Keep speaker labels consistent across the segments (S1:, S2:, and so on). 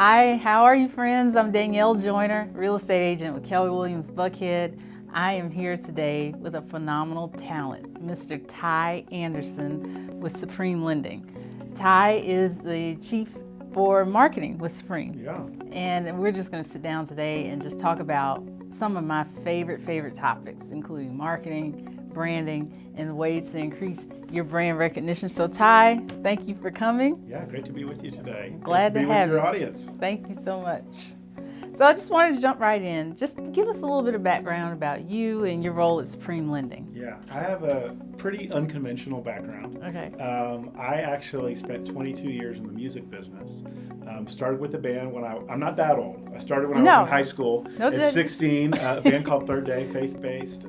S1: Hi, how are you, friends? I'm Danielle Joyner, real estate agent with Keller Buckhead. I am here today with a phenomenal talent, Mr. Tai Anderson with Supreme Lending. Tai is the chief for marketing with Supreme.
S2: Yeah.
S1: And we're just going to sit down today and just talk about some of my favorite topics, including marketing, branding, and ways to increase your brand recognition. So Tai, thank you for coming.
S2: Yeah, great to be with you today.
S1: Glad to
S2: be
S1: have
S2: with your
S1: you.
S2: audience.
S1: Thank you so much. So I just wanted to jump right in. Just give us a little bit of background about you and your role at Supreme Lending.
S2: Yeah, I have a pretty unconventional background.
S1: Okay.
S2: I actually spent 22 years in the music business. Started with a band when I'm not that old. I started when I was in high school at 16, a band called Third Day, faith-based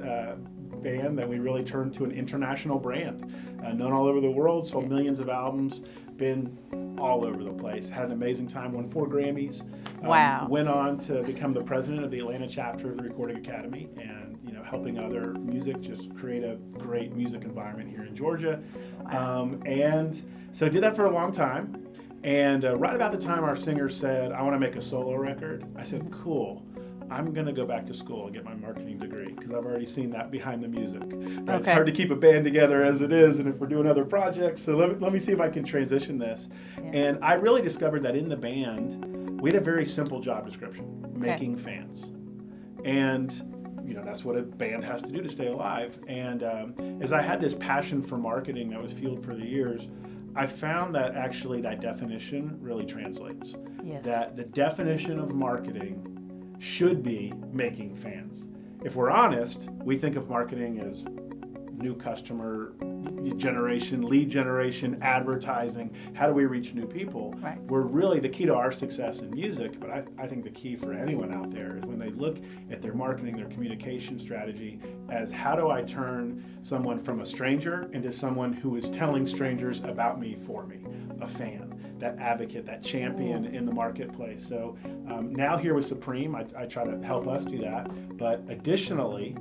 S2: band that we really turned to an international brand. Known all over the world, sold millions of albums, been all over the place. Had an amazing time, won 4 Grammys.
S1: Wow.
S2: Went on to become the president of the Atlanta chapter of the Recording Academy, and helping other music just create a great music environment here in Georgia.
S1: Wow.
S2: And so I did that for a long time. And right about the time our singer said, I want to make a solo record, I said, cool. I'm going to go back to school and get my marketing degree because I've already seen that behind the music.
S1: Okay.
S2: It's hard to keep a band together as it is, and if we're doing other projects, so let me see if I can transition this.
S1: Yeah.
S2: And I really discovered that in the band, we had a very simple job description, making fans. And that's what a band has to do to stay alive. And as I had this passion for marketing that was fueled for the years, I found that actually that definition really translates.
S1: Yes.
S2: That the definition of marketing should be making fans. If we're honest, we think of marketing as new customer generation, lead generation, advertising. How do we reach new people?
S1: Right.
S2: We're really the key to our success in music, but I think the key for anyone out there is when they look at their marketing, their communication strategy as how do I turn someone from a stranger into someone who is telling strangers about me for me, a fan, that advocate, that champion in the marketplace. So now here with Supreme, I try to help us do that, but additionally,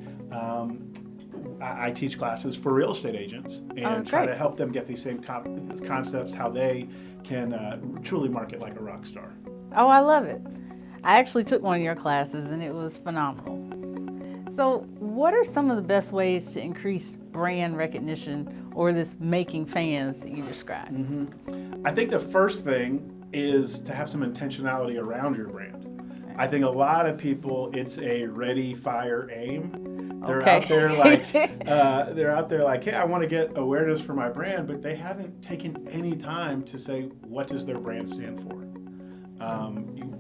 S2: I teach classes for real estate agents and try to help them get these same concepts, how they can truly market like a rock star.
S1: Oh, I love it. I actually took one of your classes and it was phenomenal. So what are some of the best ways to increase brand recognition or this making fans that you described?
S2: Mm-hmm. I think the first thing is to have some intentionality around your brand. I think a lot of people, it's a ready, fire, aim. They're out there like, hey, I want to get awareness for my brand, but they haven't taken any time to say, what does their brand stand for?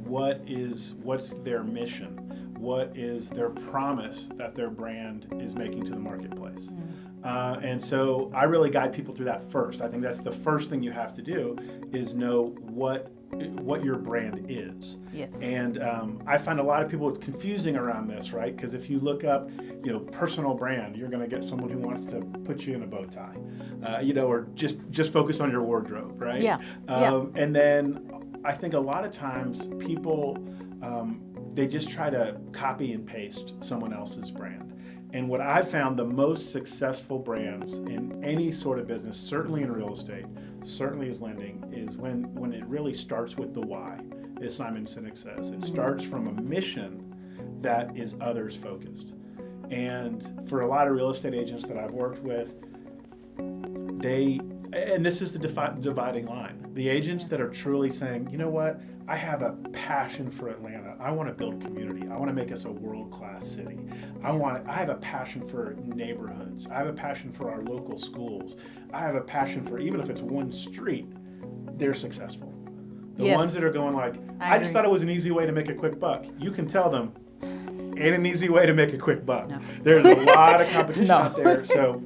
S2: What's their mission? What is their promise that their brand is making to the marketplace? And so I really guide people through that first. I think that's the first thing you have to do is know what your brand is.
S1: Yes. And
S2: I find a lot of people, it's confusing around this, right? Because if you look up, personal brand, you're going to get someone who wants to put you in a bow tie, or just focus on your wardrobe, right?
S1: Yeah.
S2: And then I think a lot of times people, they just try to copy and paste someone else's brand. And what I've found the most successful brands in any sort of business, certainly in real estate, certainly as lending, is when it really starts with the why, as Simon Sinek says. It starts from a mission that is others focused. And for a lot of real estate agents that I've worked with, and this is the dividing line. The agents that are truly saying, you know what, I have a passion for Atlanta. I want to build community. I want to make us a world-class city. I have a passion for neighborhoods. I have a passion for our local schools. I have a passion for, even if it's one street, they're successful. The ones that are going like, I just thought it was an easy way to make a quick buck. You can tell them, ain't an easy way to make a quick buck. No. There's a lot of competition out there. So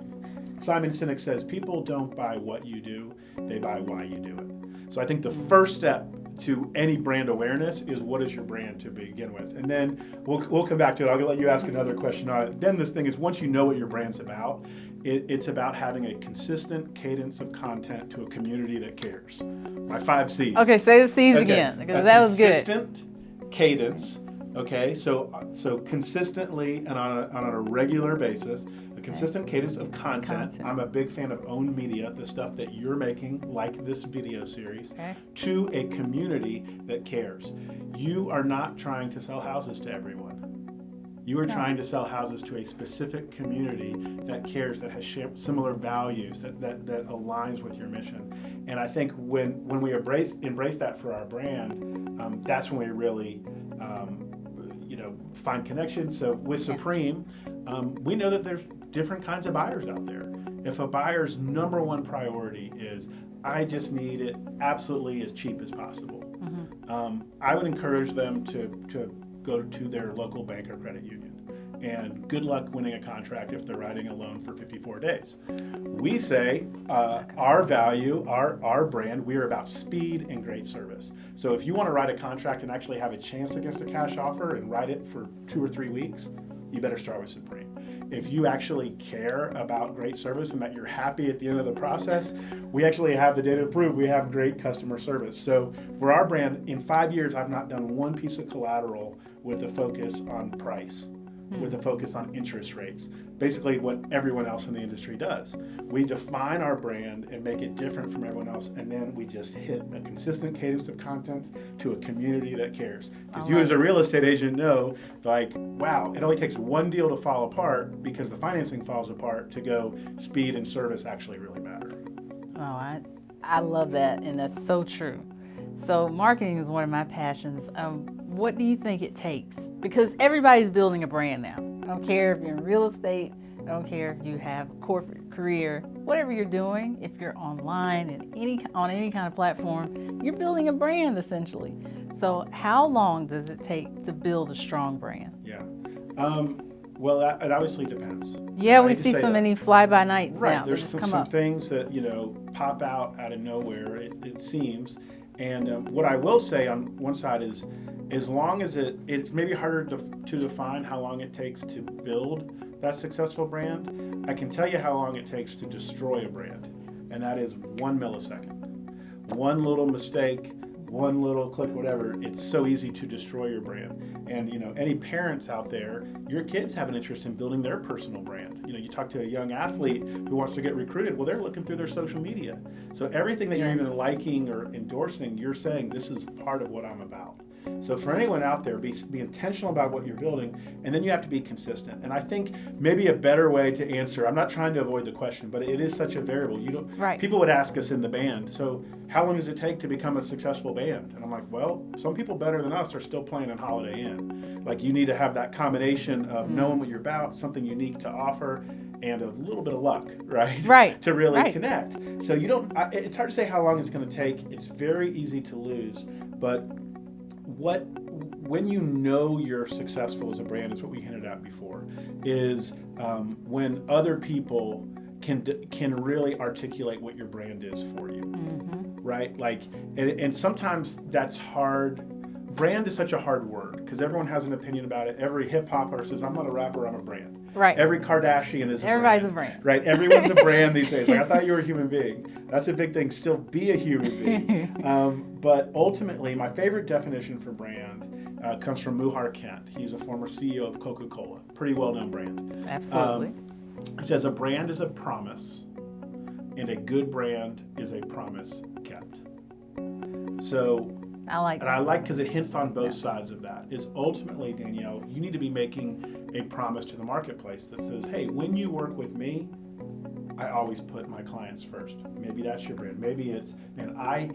S2: Simon Sinek says, people don't buy what you do, they buy why you do it. So I think the first step to any brand awareness is what is your brand to begin with. And then we'll come back to it. I'll let you ask another question on it. Then this thing is, once you know what your brand's about, it's about having a consistent cadence of content to a community that cares. My 5 C's.
S1: Okay, say the C's again, because that was good.
S2: Consistent cadence Okay, so consistently and on a regular basis, a consistent cadence of content. I'm a big fan of owned media, the stuff that you're making, like this video series, to a community that cares. You are not trying to sell houses to everyone. You are trying to sell houses to a specific community that cares, that has similar values, that aligns with your mission. And I think when we embrace that for our brand, that's when we really find connection. So with Supreme, we know that there's different kinds of buyers out there. If a buyer's number one priority is, I just need it absolutely as cheap as possible, I would encourage them to go to their local bank or credit union. And good luck winning a contract if they're writing a loan for 54 days. We say our value, our brand, we're about speed and great service. So if you want to write a contract and actually have a chance against a cash offer and write it for 2 or 3 weeks, you better start with Supreme. If you actually care about great service and that you're happy at the end of the process, we actually have the data to prove we have great customer service. So for our brand, in 5 years, I've not done one piece of collateral with a focus on price, with a focus on interest rates, basically what everyone else in the industry does. We define our brand and make it different from everyone else, and then we just hit a consistent cadence of content to a community that cares. Because you as a real estate agent know, like, wow, it only takes one deal to fall apart because the financing falls apart to go speed and service actually really matter.
S1: Oh, I love that, and that's so true. So marketing is one of my passions. What do you think it takes? Because everybody's building a brand now. I don't care if you're in real estate. I don't care if you have a corporate career. Whatever you're doing, if you're online and on any kind of platform, you're building a brand essentially. So how long does it take to build a strong brand?
S2: Yeah. Well, it obviously depends.
S1: Yeah, we see so many fly-by-nights
S2: right.
S1: now.
S2: There's some things that pop out of nowhere. It seems. And what I will say on one side is, as long as it's maybe harder to define how long it takes to build that successful brand, I can tell you how long it takes to destroy a brand, and that is 1 millisecond. One little mistake, one little click, whatever, it's so easy to destroy your brand. And any parents out there, your kids have an interest in building their personal brand. You talk to a young athlete who wants to get recruited, well, they're looking through their social media. So everything that you're even liking or endorsing, you're saying this is part of what I'm about. So for anyone out there, be intentional about what you're building, and then you have to be consistent. And I think maybe a better way to answer, I'm not trying to avoid the question, but it is such a variable. People would ask us in the band, so how long does it take to become a successful band? And I'm like, well, some people better than us are still playing in Holiday Inn. Like, you need to have that combination of knowing what you're about, something unique to offer, and a little bit of luck, right? To really connect. So it's hard to say how long it's going to take. It's very easy to lose, but when you're successful as a brand, is what we hinted at before, is when other people can really articulate what your brand is for you, right? Like, and sometimes that's hard. Brand is such a hard word because everyone has an opinion about it. Every hip hopper says, I'm not a rapper, I'm a brand.
S1: Right.
S2: Every Kardashian is
S1: Everybody's a brand.
S2: Right. Everyone's a brand these days. Like, I thought you were a human being. That's a big thing. Still be a human being. But ultimately, my favorite definition for brand comes from Muhar Kent. He's a former CEO of Coca-Cola. Pretty well-known brand.
S1: Absolutely.
S2: He says a brand is a promise, and a good brand is a promise kept. So
S1: I like that.
S2: And I like because it hints on both sides of that. Is ultimately, Danielle, you need to be making a promise to the marketplace that says, hey, when you work with me, I always put my clients first. Maybe that's your brand. Maybe it's, man, I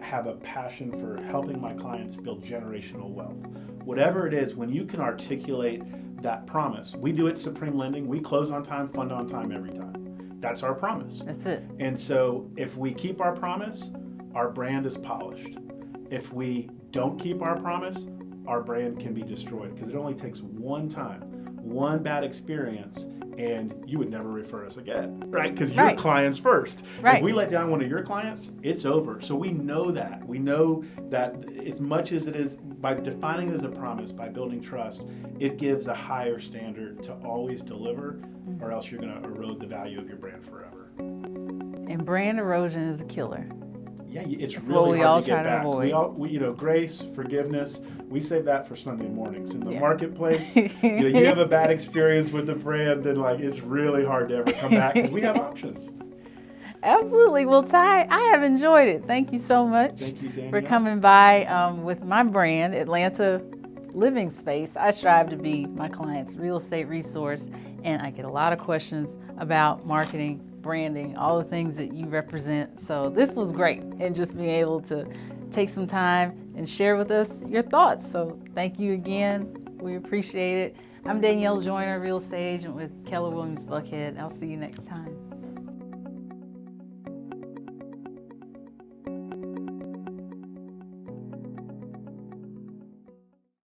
S2: have a passion for helping my clients build generational wealth. Whatever it is, when you can articulate that promise, we do it Supreme Lending. We close on time, fund on time every time. That's our promise.
S1: That's it.
S2: And so if we keep our promise, our brand is polished. If we don't keep our promise, our brand can be destroyed because it only takes one time, one bad experience, and you would never refer us again, right? Because your clients first. If we let down one of your clients, it's over. So we know that. We know that as much as it is, by defining it as a promise, by building trust, it gives a higher standard to always deliver, or else you're going to erode the value of your brand forever.
S1: And brand erosion is a killer.
S2: Yeah, it's
S1: That's
S2: really
S1: what we
S2: hard
S1: all
S2: to get
S1: try to
S2: back.
S1: avoid.
S2: We, grace, forgiveness, we save that for Sunday mornings. In the
S1: Yeah.
S2: marketplace, you have a bad experience with the brand, then like it's really hard to ever come back because we have options.
S1: Absolutely. Well, Ty, I have enjoyed it. Thank you so much
S2: Thank you, Danielle.
S1: for coming by with my brand, Atlanta Living Space. I strive to be my client's real estate resource, and I get a lot of questions about marketing, branding, all the things that you represent. So this was great, and just being able to take some time and share with us your thoughts. So thank you again. We appreciate it. I'm Danielle Joyner, real estate agent with Keller Williams Buckhead. I'll see you next time.